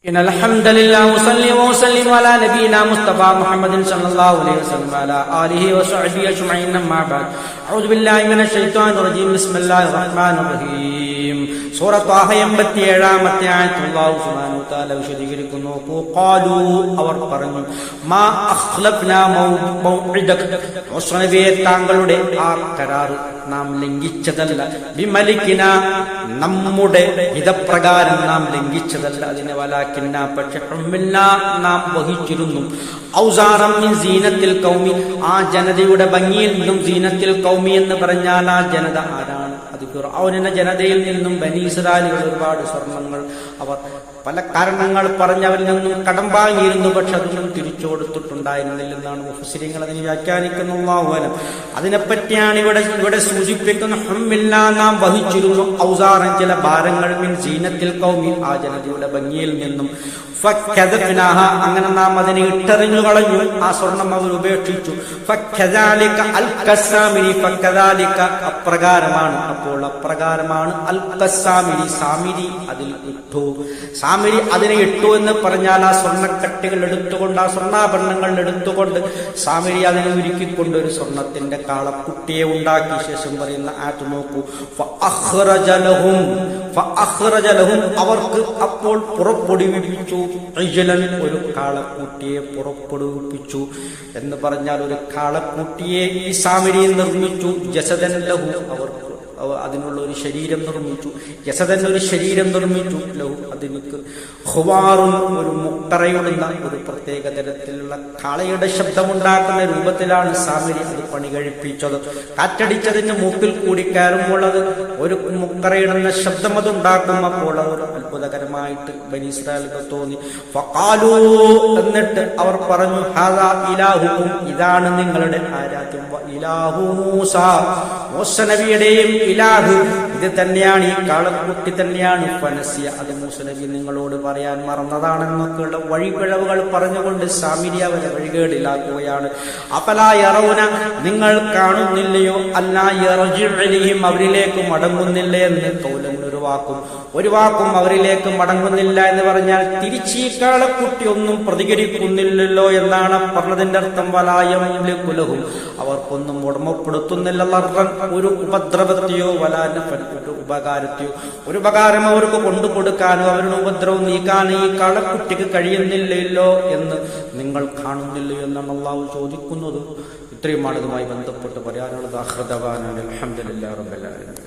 إن الحمد لله وصلي وسلم على نبينا مصطفى محمد صلى الله عليه وسلم وعلى آله وصحبه أجمعين أما بعد أعوذ بالله من الشيطان الرجيم بسم الله الرحمن الرحيم സൂറത്ത് ത്വാഹ 87-ാമത്തെ ആയത്തിൽ അല്ലാഹു സുബ്ഹാനഹു വ തആല വിശദീകരിക്കുന്നു ഖാലൂ അവർ പറഞ്ഞു മാ അഖ്ലഫ്നാ മൗഇദക മുസ്നബിയെ താങ്കളുടെ ആ കരാർ നാം ലംഘിച്ചതല്ല ബിമലികിന നമ്മുടെ ഹിതപ്രകാരം നാം ലംഘിച്ചതല്ല അതിനെ വലാകിന്ന പക്ഷേ നാം വഹിച്ചിരുന്നു ഔസാറം മിൻ സീനത്തിൽ ഖൗമി ആ ജനതയുടെ ഭംഗിയിൽ നിന്നും സീനത്തിൽ ഖൗമി എന്ന് പറഞ്ഞാൽ ആ ജനത ആരാണ് അത് ഫിർഔനിന്റെ ജനതയിൽ നിന്നും ബനി ഇസ്രായേലുകൾ ഒരുപാട് സ്വർണ്ണങ്ങൾ അവർ പല കാരണങ്ങൾ പറഞ്ഞവരിൽ നിന്നും കടം വാങ്ങിയിരുന്നു പക്ഷെ അതൊന്നും തിരിച്ചു കൊടുത്തിട്ടുണ്ടായിരുന്നില്ലെന്നാണ് മുഫസ്സിരീങ്ങൾ അതിനെ വ്യാഖ്യാനിക്കുന്നു. അതിനെപ്പറ്റിയാണ് ഇവിടെ സൂചിപ്പിക്കുന്ന നാം വഹിച്ചിരുന്നു ഔസാറൻ ചില ഭാരങ്ങൾ മിൻ സീനത്തിൽ ഖൗമി ആ ജനതയുടെ ഭംഗിയിൽ നിന്നും ഫക്കദഫ്നാഹ അങ്ങനെ നാം അതിനെ ഇട്ടെറിഞ്ഞു കളഞ്ഞു ആ സ്വർണം അവർ ഉപേക്ഷിച്ചു ഫക്കദാലിക അൽഖസാമിനി ഫക്കദാലിക അപ്രകാരമാണ് അപ്പോൾ അപ്രകാരമാണ് അൽഖസാമിനി സാമിരി അതിൽ ഇട്ടു സാമിരി അതിനെ ഇട്ടു എന്ന് പറഞ്ഞാൽ ആ സ്വർണ്ണക്കട്ടികൾ എടുത്തുകൊണ്ട് ആ സ്വർണ്ണാഭരണങ്ങൾ എടുത്തുകൊണ്ട് സാമിരി അതിനെ ഒരുക്കിക്കൊണ്ട് ഒരു സ്വർണത്തിന്റെ കാളക്കുട്ടിയെ ഉണ്ടാക്കിയ ശേഷം പറയുന്ന ആറ്റ് നോക്കൂ ഫഅഖ്റജലഹും അവർക്ക് അപ്പോൾ പുറപ്പെടുവിപ്പിച്ചു ഒരു കാളക്കുട്ടിയെ പുറപ്പെടുവിപ്പിച്ചു എന്ന് പറഞ്ഞാൽ ഒരു കാളക്കുട്ടിയെ ഈ സാമിരി നിർമ്മിച്ചു ജസദൻ ലഹു അവർക്ക് അതിനുള്ള ഒരു ശരീരം നിർമ്മിച്ചു ജസദൻ ഒരു ശരീരം നിർമ്മിച്ചു ലഹു അതിനക്ക് ഖുവാറുൻ ഒരു മുക്തറയിടുന്ന ഒരു പ്രത്യേക തരത്തിലുള്ള കാളയുടെ ശബ്ദമുണ്ടാക്കുന്ന രൂപത്തിലാണ് സാമിരി അത് പണി കഴിപ്പിച്ചത് കാറ്റടിച്ചതിന്റെ മൂക്കിൽ കൂടി കയറുമ്പോൾ അത് ഒരു മുക്തറയിടുന്ന ശബ്ദം അതുണ്ടാക്കുമ്പോൾ അത് അത്ഭുതകരമായിട്ട് ബനി ഇസ്രായേലിന് തോന്നി ഫഖാലൂ എന്നിട്ട് അവർ പറഞ്ഞു ഹാദാ ഇലാഹുക്കും ഇതാണ് നിങ്ങളുടെ ആരാധ്യം ഇലാഹു മൂസ മൂസ നബിയുടെയും ഇലാഹ് ഇത് തന്നെയാണ് ഈ കാളക്കുട്ടി തന്നെയാണ് ഫനസിയ അത് മൂസ നബി നിങ്ങളോട് പറയാൻ മറന്നതാണെന്നൊക്കെയുള്ള വഴിപിഴവുകൾ പറഞ്ഞുകൊണ്ട് സാമിരി അവരെ വഴികേടിലാക്കുകയാണ് അഫലാ യറൗന നിങ്ങൾ കാണുന്നില്ലയോ അല്ലാ യർജിഉ ഇലൈഹിം അവരിലേക്ക് മടങ്ങുന്നില്ല എന്ന് കൗലൻ ഒരു വാക്കും അവരിലേക്ക് മടങ്ങുന്നില്ല എന്ന് പറഞ്ഞാൽ തിരിച്ചീ കാളക്കുട്ടി ഒന്നും പ്രതികരിക്കുന്നില്ലല്ലോ എന്നാണ് പറഞ്ഞതിന്റെ അർത്ഥം വലായം ലഹും അവർക്കൊന്നും ഉടമപ്പെടുത്തുന്നില്ല ഒരു ഉപദ്രവത്തെയോ വലാനഫൻ ഒരു ഉപകാരത്തെയോ ഒരു ഉപകാരം അവർക്ക് കൊണ്ടുകൊടുക്കാനോ അവരുടെ ഉപദ്രവം നീക്കാനോ ഈ കാളക്കുട്ടിക്ക് കഴിയുന്നില്ലല്ലോ എന്ന് നിങ്ങൾ കാണുന്നില്ലയോ എന്നാണ് അല്ലാഹു ചോദിക്കുന്നത്. ഇത്രയുമാണ് ഇതുമായി ബന്ധപ്പെട്ട് പറയാനുള്ളത്. അൽഹംദുലില്ലാഹി റബ്ബിൽ ആലമീൻ.